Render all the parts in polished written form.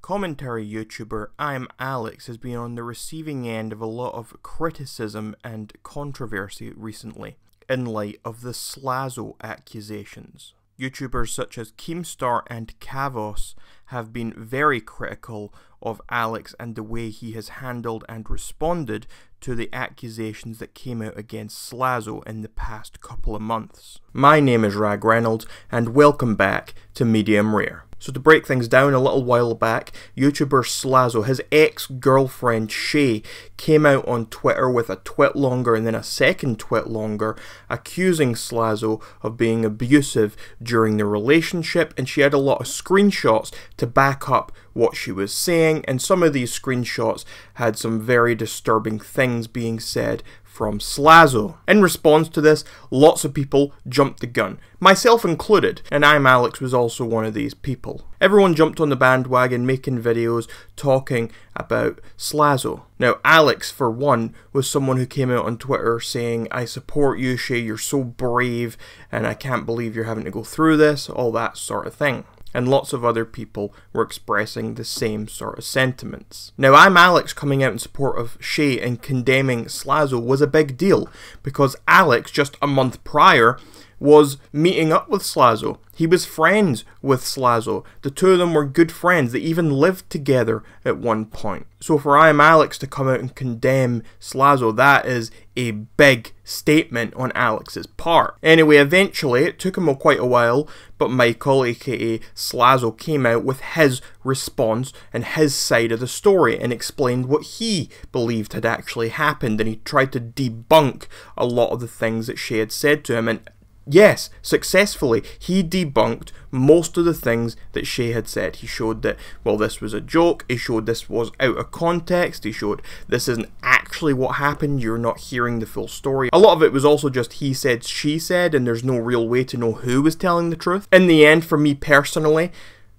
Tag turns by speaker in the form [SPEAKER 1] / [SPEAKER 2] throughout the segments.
[SPEAKER 1] Commentary YouTuber ImAllexx has been on the receiving end of a lot of criticism and controversy recently, in light of the Slazo accusations. YouTubers such as Keemstar and Kavos have been very critical of Alex and the way he has handled and responded to the accusations that came out against Slazo in the past couple of months. My name is Rag Reynolds and welcome back to Medium Rare. So to break things down, a little while back, YouTuber Slazo, his ex-girlfriend Shay, came out on Twitter with a tweet longer and then a second tweet longer, accusing Slazo of being abusive during the relationship, and she had a lot of screenshots to back up what she was saying, and some of these screenshots had some very disturbing things being said from Slazo. In response to this, lots of people jumped the gun, myself included, and ImAllexx was also one of these people. Everyone jumped on the bandwagon making videos talking about Slazo. Now Alex, for one, was someone who came out on Twitter saying, "I support you, Shay, you're so brave and I can't believe you're having to go through this," all that sort of thing. And lots of other people were expressing the same sort of sentiments. Now ImAllexx coming out in support of Shay and condemning Slazo was a big deal, because Alex, just a month prior, was meeting up with Slazo. He was friends with Slazo. The two of them were good friends. They even lived together at one point. So for ImAllexx to come out and condemn Slazo, that is a big statement on Alex's part. Anyway, eventually, it took him quite a while, but Michael, aka Slazo, came out with his response and his side of the story and explained what he believed had actually happened, and he tried to debunk a lot of the things that Shay had said to him, and yes, successfully, he debunked most of the things that Shay had said. He showed that, well, this was a joke. He showed this was out of context. He showed this isn't actually what happened. You're not hearing the full story. A lot of it was also just he said, she said, and there's no real way to know who was telling the truth. In the end, for me personally,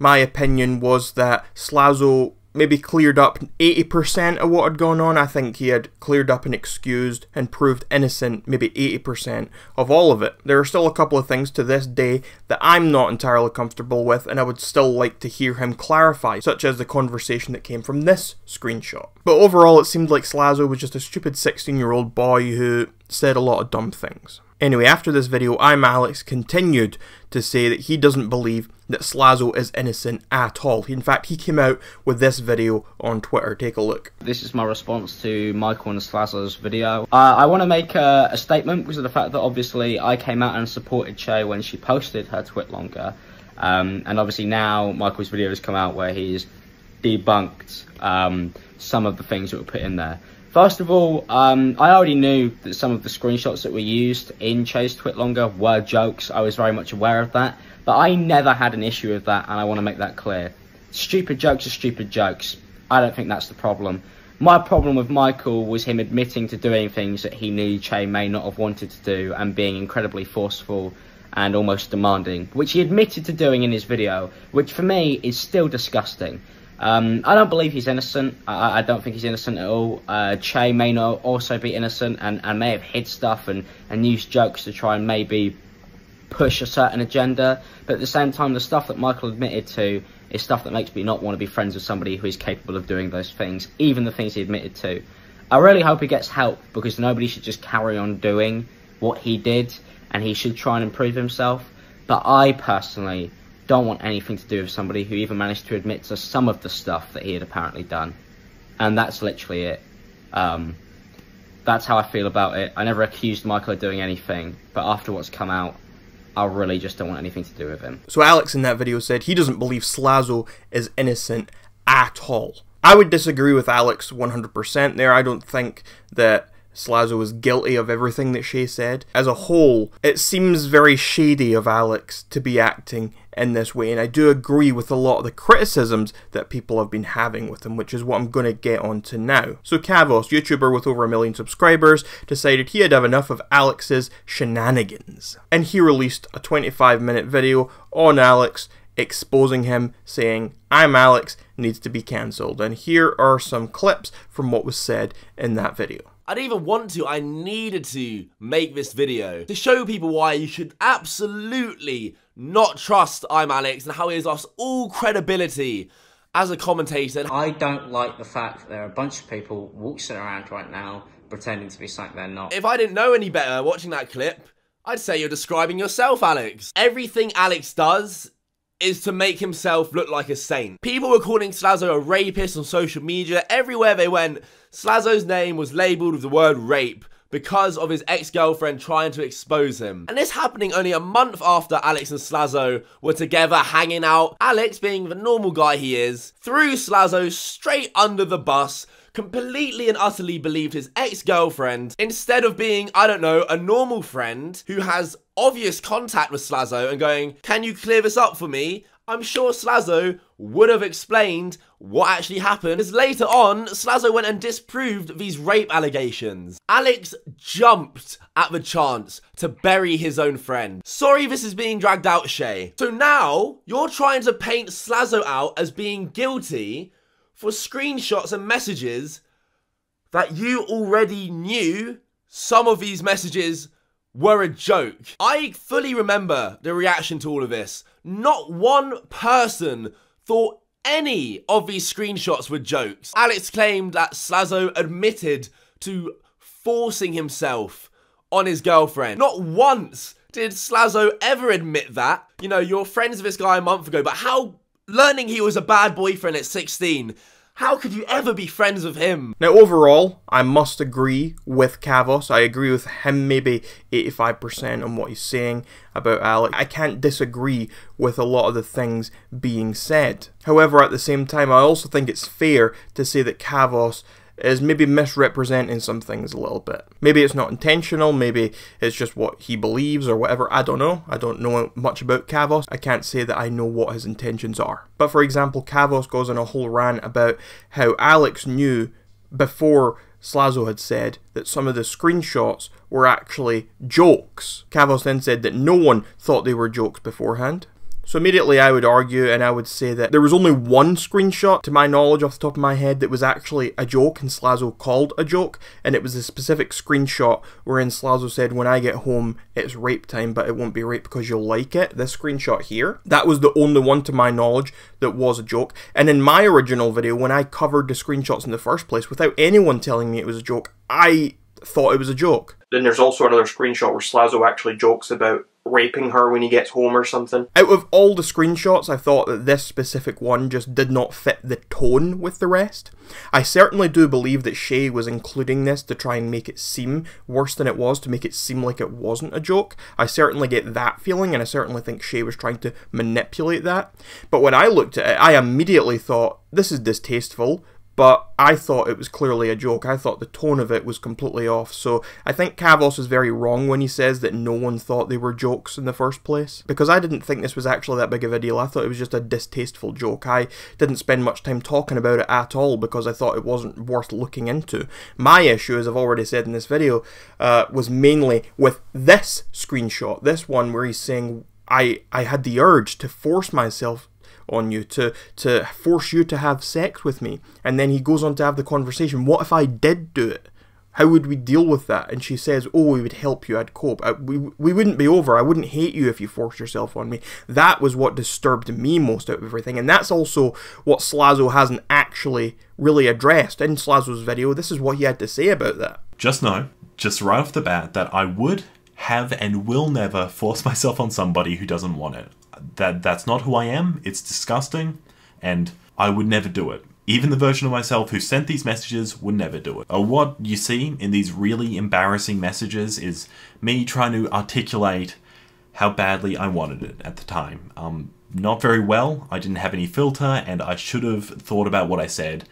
[SPEAKER 1] my opinion was that Slazo maybe cleared up 80% of what had gone on. I think he had cleared up and excused and proved innocent maybe 80% of all of it. There are still a couple of things to this day that I'm not entirely comfortable with, and I would still like to hear him clarify, such as the conversation that came from this screenshot. But overall, it seemed like Slazo was just a stupid 16-year-old boy who said a lot of dumb things. Anyway, after this video, ImAllexx continued to say that he doesn't believe that Slazo is innocent at all. In fact, he came out with this video on Twitter. Take a look.
[SPEAKER 2] This is my response to Michael and Slazo's video. I want to make a statement because of the fact that obviously I came out and supported Shay when she posted her tweet longer. And obviously now Michael's video has come out where he's debunked some of the things that were put in there. First of all, I already knew that some of the screenshots that were used in Shay's tweet longer were jokes. I was very much aware of that, but I never had an issue with that, and I want to make that clear. Stupid jokes are stupid jokes. I don't think that's the problem. My problem with Michael was him admitting to doing things that he knew Shay may not have wanted to do, and being incredibly forceful and almost demanding, which he admitted to doing in his video, which for me is still disgusting. I don't believe he's innocent. I don't think he's innocent at all. Shay may not also be innocent and may have hid stuff and used jokes to try and maybe push a certain agenda. But at the same time, the stuff that Michael admitted to is stuff that makes me not want to be friends with somebody who is capable of doing those things, even the things he admitted to. I really hope he gets help, because nobody should just carry on doing what he did, and he should try and improve himself. But I personally don't want anything to do with somebody who even managed to admit to some of the stuff that he had apparently done. And that's literally it. That's how I feel about it. I never accused Michael of doing anything, but after what's come out, I really just don't want anything to do with him.
[SPEAKER 1] So Alex in that video said he doesn't believe Slazo is innocent at all. I would disagree with Alex 100% there. I don't think that Slazo is guilty of everything that Shay said. As a whole, it seems very shady of Alex to be acting in this way, and I do agree with a lot of the criticisms that people have been having with him, which is what I'm going to get onto now. So Kavos, YouTuber with over 1 million subscribers, decided he had had enough of Alex's shenanigans, and he released a 25-minute video on Alex exposing him, saying ImAllexx needs to be cancelled, and here are some clips from what was said in that video.
[SPEAKER 3] I didn't even want to, I needed to make this video to show people why you should absolutely not trust ImAllexx and how he has lost all credibility as a commentator.
[SPEAKER 2] I don't like the fact that there are a bunch of people waltzing around right now pretending to be something they're not.
[SPEAKER 3] If I didn't know any better watching that clip, I'd say you're describing yourself, Alex. Everything Alex does is to make himself look like a saint. People were calling Slazo a rapist on social media. Everywhere they went, Slazo's name was labelled with the word rape because of his ex-girlfriend trying to expose him. And this happening only a month after Alex and Slazo were together hanging out. Alex, being the normal guy he is, threw Slazo straight under the bus, completely and utterly believed his ex-girlfriend, instead of being, I don't know, a normal friend who has obvious contact with Slazo and going, can you clear this up for me? I'm sure Slazo would have explained what actually happened, as later on, Slazo went and disproved these rape allegations. Alex jumped at the chance to bury his own friend. Sorry this is being dragged out, Shay. So now, you're trying to paint Slazo out as being guilty for screenshots and messages that you already knew some of these messages were a joke. I fully remember the reaction to all of this. Not one person thought any of these screenshots were jokes. Alex claimed that Slazo admitted to forcing himself on his girlfriend. Not once did Slazo ever admit that. You know, you're friends with this guy a month ago, but how, learning he was a bad boyfriend at 16, how could you ever be friends with him?
[SPEAKER 1] Now, overall, I must agree with Kavos. I agree with him maybe 85% on what he's saying about Alex. I can't disagree with a lot of the things being said. However, at the same time, I also think it's fair to say that Kavos is maybe misrepresenting some things a little bit. Maybe it's not intentional, maybe it's just what he believes or whatever, I don't know. I don't know much about Kavos. I can't say that I know what his intentions are. But for example, Kavos goes on a whole rant about how Alex knew before Slazo had said that some of the screenshots were actually jokes. Kavos then said that no one thought they were jokes beforehand. So immediately I would argue and I would say that there was only one screenshot, to my knowledge off the top of my head, that was actually a joke and Slazo called a joke, and it was a specific screenshot wherein Slazo said, when I get home it's rape time, but it won't be rape because you'll like it. This screenshot here, that was the only one to my knowledge that was a joke. And in my original video, when I covered the screenshots in the first place without anyone telling me it was a joke, I thought it was a joke. Then there's also another screenshot where Slazo actually jokes about raping her when he gets home or something. Out of all the screenshots, I thought that this specific one just did not fit the tone with the rest. I certainly do believe that Shay was including this to try and make it seem worse than it was, to make it seem like it wasn't a joke. I certainly get that feeling, and I certainly think Shay was trying to manipulate that. But when I looked at it, I immediately thought, this is distasteful. But I thought it was clearly a joke. I thought the tone of it was completely off. So I think Kavos is very wrong when he says that no one thought they were jokes in the first place. Because I didn't think this was actually that big of a deal. I thought it was just a distasteful joke. I didn't spend much time talking about it at all because I thought it wasn't worth looking into. My issue, as I've already said in this video, was mainly with this screenshot. This one where he's saying, I had the urge to force myself on you, to force you to have sex with me. And then he goes on to have the conversation, what if I did do it? How would we deal with that? And she says, oh, we would help you, I'd cope. We wouldn't be over. I wouldn't hate you if you forced yourself on me. That was what disturbed me most out of everything. And that's also what Slazo hasn't actually really addressed. In Slazo's video, this is what he had to say about that.
[SPEAKER 4] Just know, just right off the bat, that I would have and will never force myself on somebody who doesn't want it. That's not who I am, it's disgusting, and I would never do it. Even the version of myself who sent these messages would never do it. What you see in these really embarrassing messages is me trying to articulate how badly I wanted it at the time. Not very well, I didn't have any filter, and I should have thought about what I said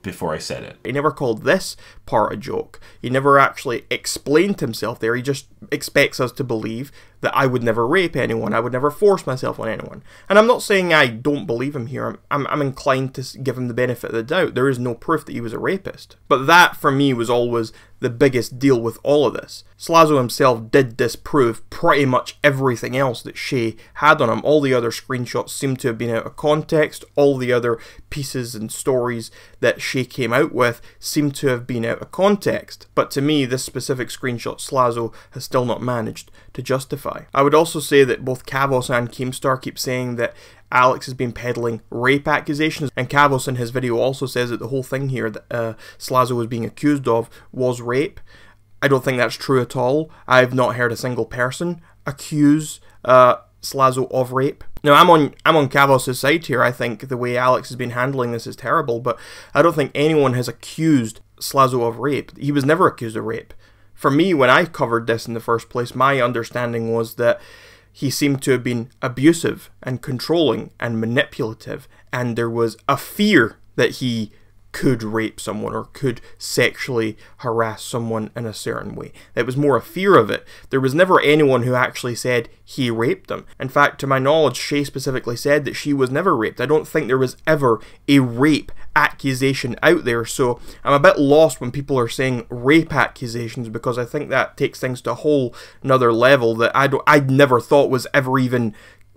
[SPEAKER 4] before I said it.
[SPEAKER 1] He never called this part a joke. He never actually explained himself there. He just expects us to believe that I would never rape anyone, I would never force myself on anyone. And I'm not saying I don't believe him here. I'm inclined to give him the benefit of the doubt. There is no proof that he was a rapist. But that, for me, was always the biggest deal with all of this. Slazo himself did disprove pretty much everything else that Shay had on him. All the other screenshots seem to have been out of context. All the other pieces and stories that Shay came out with seem to have been out of context. But to me, this specific screenshot, Slazo has still not managed to justify clarify. I would also say that both Kavos and Keemstar keep saying that Alex has been peddling rape accusations, and Kavos in his video also says that the whole thing here that Slazo was being accused of was rape. I don't think that's true at all. I've not heard a single person accuse Slazo of rape. Now, I'm on Kavos' side here. I think the way Alex has been handling this is terrible, but I don't think anyone has accused Slazo of rape. He was never accused of rape. For me, when I covered this in the first place, my understanding was that he seemed to have been abusive and controlling and manipulative, and there was a fear that he could rape someone or could sexually harass someone in a certain way. It was more a fear of it. There was never anyone who actually said he raped them. In fact, to my knowledge, Shay specifically said that she was never raped. I don't think there was ever a rape accusation out there, so I'm a bit lost when people are saying rape accusations, because I think that takes things to a whole another level that I never thought was ever even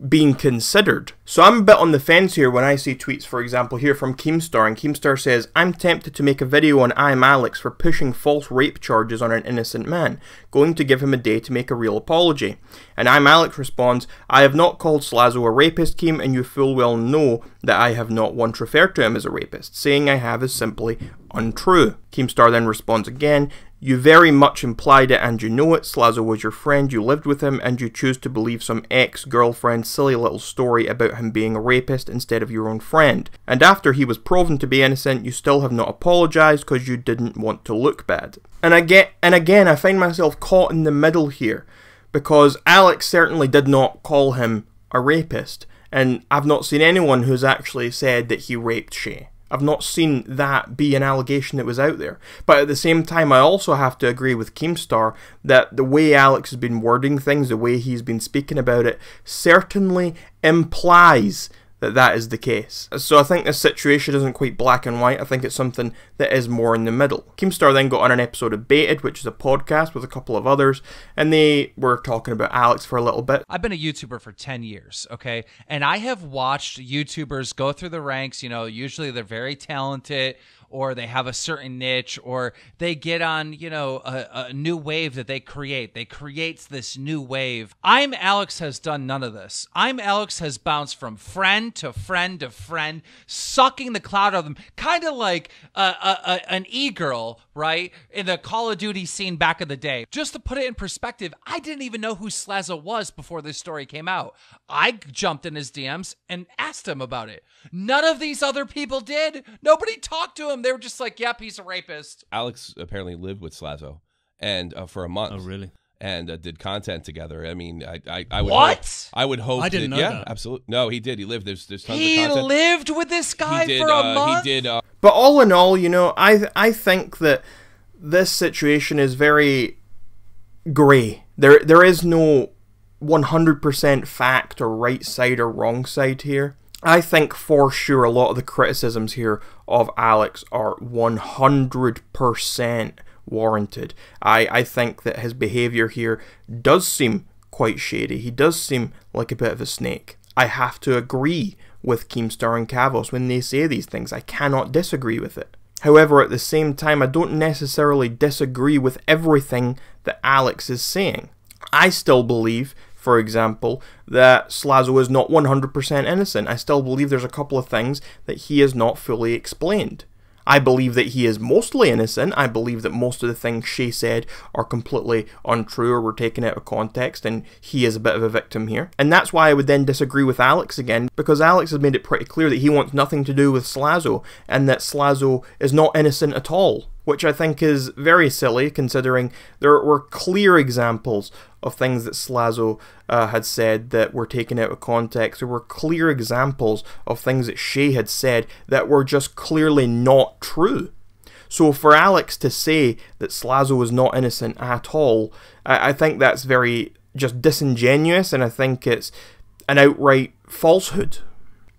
[SPEAKER 1] being considered. So I'm a bit on the fence here when I see tweets, for example, here from Keemstar, and Keemstar says, "I'm tempted to make a video on ImAllexx for pushing false rape charges on an innocent man. Going to give him a day to make a real apology." And ImAllexx responds, "I have not called Slazo a rapist, Keem, and you full well know that I have not once referred to him as a rapist. Saying I have is simply untrue." Keemstar then responds again, "You very much implied it and you know it. Slazo was your friend, you lived with him, and you choose to believe some ex-girlfriend's silly little story about him being a rapist instead of your own friend. And after he was proven to be innocent, you still have not apologised because you didn't want to look bad." And again, I find myself caught in the middle here, because Alex certainly did not call him a rapist, and I've not seen anyone who's actually said that he raped Shay. I've not seen that be an allegation that was out there. But at the same time, I also have to agree with Keemstar that the way Alex has been wording things, the way he's been speaking about it, certainly implies that that is the case. So I think this situation isn't quite black and white. I think it's something that is more in the middle. Keemstar then got on an episode of Baited, which is a podcast with a couple of others, and they were talking about Alex for a little bit.
[SPEAKER 5] I've been a YouTuber for 10 years, okay? And I have watched YouTubers go through the ranks. You know, usually they're very talented, or they have a certain niche, or they get on, you know, a new wave that they create. They create this new wave. ImAllexx has done none of this. ImAllexx has bounced from friend to friend to friend, sucking the cloud out of them, kind of like an e-girl, right, in the Call of Duty scene back in the day. Just to put it in perspective, I didn't even know who Slazo was before this story came out. I jumped in his DMs and asked him about it. None of these other people did. Nobody talked to him. They were just like, yep, he's a rapist.
[SPEAKER 6] Alex apparently lived with Slazo and for a month.
[SPEAKER 7] Oh, really?
[SPEAKER 6] And did content together. I mean, I would
[SPEAKER 5] What?
[SPEAKER 6] Hope, I would hope.
[SPEAKER 7] I didn't know
[SPEAKER 6] yeah,
[SPEAKER 7] that.
[SPEAKER 6] absolutely. No, he did. He lived. There's tons of content.
[SPEAKER 5] He lived with this guy
[SPEAKER 6] He did,
[SPEAKER 5] for a month?
[SPEAKER 6] He did.
[SPEAKER 1] But all in all, you know, I think that this situation is very grey. There is no 100% fact or right side or wrong side here. I think for sure a lot of the criticisms here of Alex are 100% warranted. I think that his behaviour here does seem quite shady. He does seem like a bit of a snake. I have to agree with Keemstar and Kavos when they say these things. I cannot disagree with it. However, at the same time, I don't necessarily disagree with everything that Alex is saying. I still believe, for example, that Slazo is not 100% innocent. I still believe there's a couple of things that he has not fully explained. I believe that he is mostly innocent. I believe that most of the things Shay said are completely untrue or were taken out of context, and he is a bit of a victim here. And that's why I would then disagree with Alex again, because Alex has made it pretty clear that he wants nothing to do with Slazo, and that Slazo is not innocent at all, which I think is very silly, considering there were clear examples of things that Slazo had said that were taken out of context. There were clear examples of things that Shay had said that were just clearly not true. So for Alex to say that Slazo was not innocent at all, I think that's very just disingenuous, and I think it's an outright falsehood.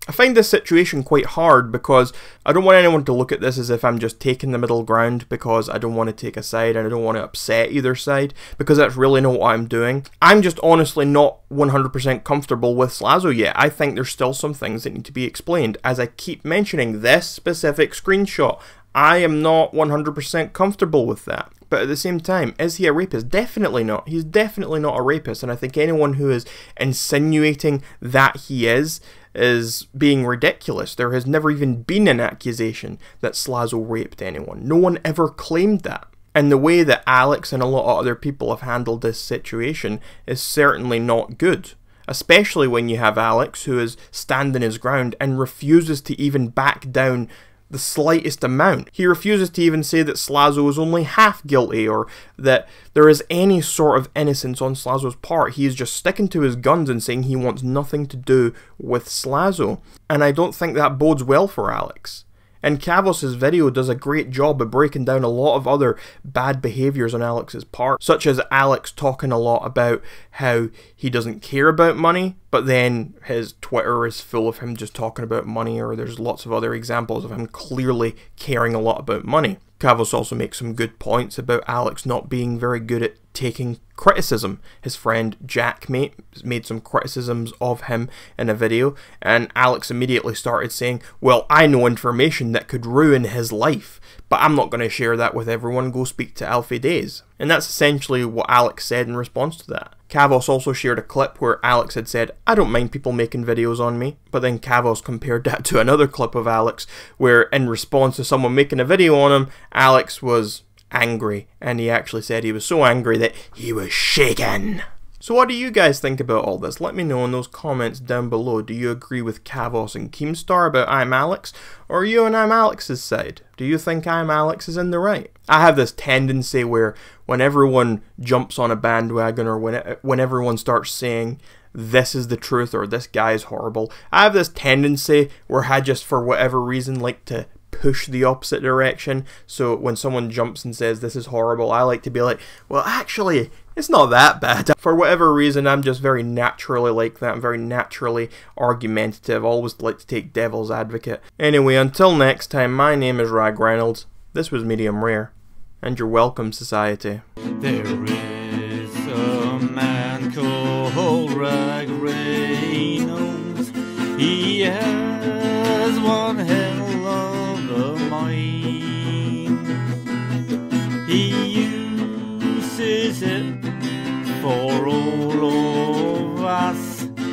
[SPEAKER 1] I find this situation quite hard because I don't want anyone to look at this as if I'm just taking the middle ground because I don't want to take a side and I don't want to upset either side, because that's really not what I'm doing. I'm just honestly not 100% comfortable with Slazo yet. I think there's still some things that need to be explained. As I keep mentioning this specific screenshot, I am not 100% comfortable with that. But at the same time, is he a rapist? Definitely not. He's definitely not a rapist, and I think anyone who is insinuating that he is being ridiculous. There has never even been an accusation that Slazo raped anyone. No one ever claimed that. And the way that Alex and a lot of other people have handled this situation is certainly not good. Especially when you have Alex, who is standing his ground and refuses to even back down the slightest amount. He refuses to even say that Slazo is only half guilty or that there is any sort of innocence on Slazo's part. He is just sticking to his guns and saying he wants nothing to do with Slazo. And I don't think that bodes well for Alex. And Kavos' video does a great job of breaking down a lot of other bad behaviours on Alex's part, such as Alex talking a lot about how he doesn't care about money, but then his Twitter is full of him just talking about money, or there's lots of other examples of him clearly caring a lot about money. Kavos also makes some good points about Alex not being very good at taking criticism. His friend Jack made some criticisms of him in a video, and Alex immediately started saying, well, I know information that could ruin his life, but I'm not going to share that with everyone, go speak to Alfie Days. And that's essentially what Alex said in response to that. Kavos also shared a clip where Alex had said, I don't mind people making videos on me, but then Kavos compared that to another clip of Alex where in response to someone making a video on him, Alex was angry, and he actually said he was so angry that he was shaken. So what do you guys think about all this? Let me know in those comments down below. Do you agree with Kavos and Keemstar about ImAllexx, or are you on ImAllexx's side? Do you think ImAllexx is in the right? I have this tendency where when everyone jumps on a bandwagon, or when everyone starts saying this is the truth or this guy is horrible, I have this tendency where I just for whatever reason like to push the opposite direction. So when someone jumps and says this is horrible, I like to be like, well, actually it's not that bad. For whatever reason, I'm just very naturally like that. I'm very naturally argumentative. I always like to take devil's advocate. Anyway, until next time, my name is Rag Reynolds. This was Medium Rare, and you're welcome, society.
[SPEAKER 7] There is a man called Rag Reynolds. He has one hell of a mind. He uses it for all